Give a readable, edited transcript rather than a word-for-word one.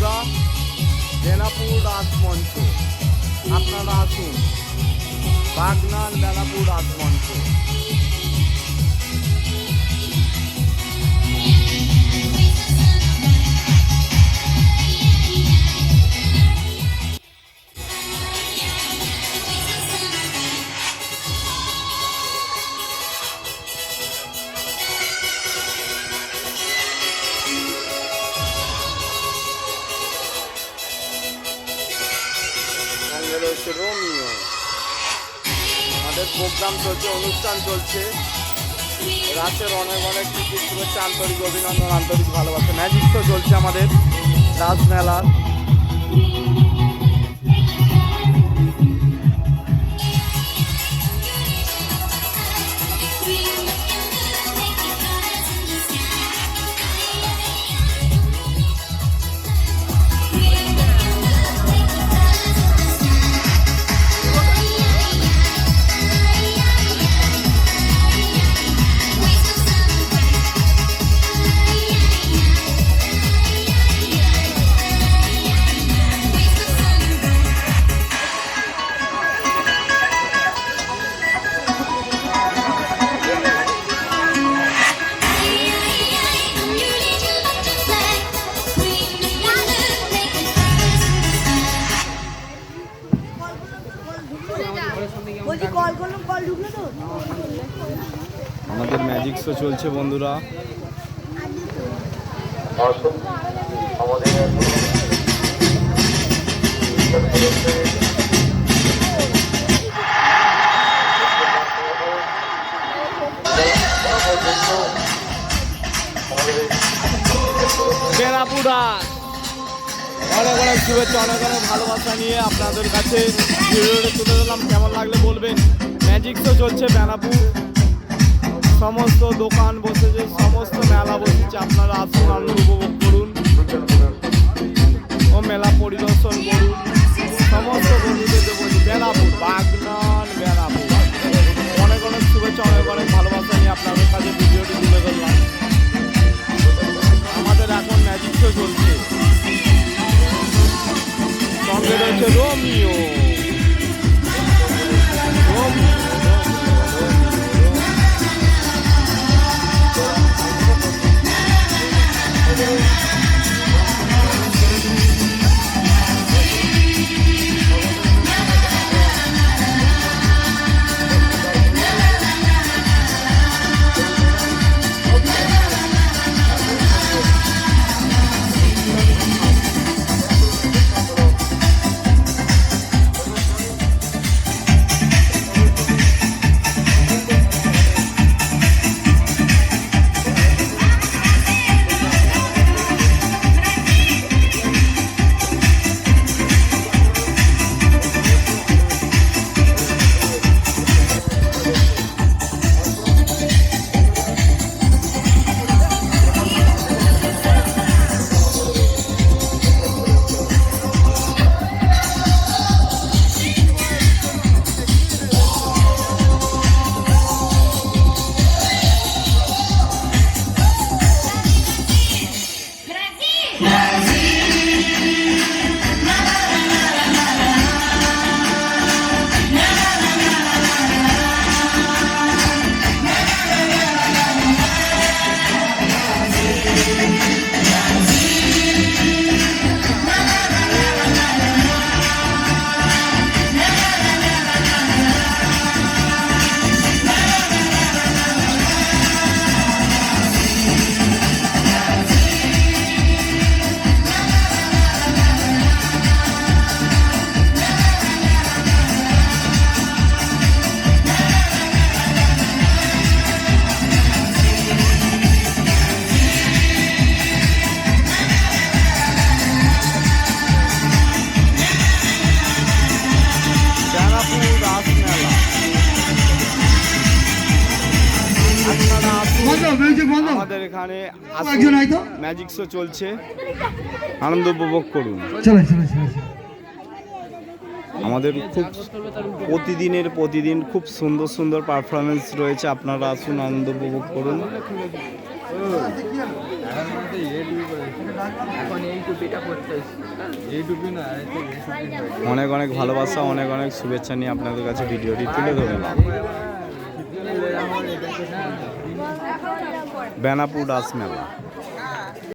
বন্ধুরা, বেনাপুর রাজমঞ্চ, আপনারা আসুন বাগনান বেনাপুর রাজমঞ্চ। হচ্ছে রোমিও, আমাদের প্রোগ্রাম চলছে, অনুষ্ঠান চলছে। রাতের অনেক অনেক টিকিট হচ্ছে, আন্তরিক অভিনন্দন, আন্তরিক ভালোবাসা। ম্যাজিক শো চলছে আমাদের রাজমেলার। আমাদের ম্যাজিক শো চলছে বন্ধুরা। বেনাপুরা অনেক অনেক শুভেচ্ছা, অনেক অনেক ভালোবাসা নিয়ে আপনাদের কাছে ভিডিওটা তুলে দিলাম। কেমন লাগলে বলবেন। ম্যাজিক শো চলছে বেনাপুর, সমস্ত দোকান বসেছে, সমস্ত মেলা বসেছে। আপনারা আসুন, আনন্দ উপভোগ করুন ও মেলা পরিদর্শন করুন। সমস্ত বন্ধুদের বলি বেনাপুর, বাগনান বেনাপুর। অনেক অনেক শুভেচ্ছা, অনেক অনেক ভালোবাসা নিয়ে আপনাদের কাছে ভিডিওটি তুলে ধরলাম। আমাদের এখন ম্যাজিক শো চলছে, সঙ্গে রয়েছে রোমিও। আমাদের এখানে ম্যাজিক শো চলছে, আনন্দ উপভোগ করুন। আমাদের খুব প্রতিদিন খুব সুন্দর সুন্দর পারফরমেন্স রয়েছে, আপনারা আসুন আনন্দ উপভোগ করুন। অনেক অনেক ভালোবাসা, অনেক অনেক শুভেচ্ছা নিয়ে আপনাদের কাছে ভিডিওটি তুলে ধরলাম। বেনাপুর রাস মেলা।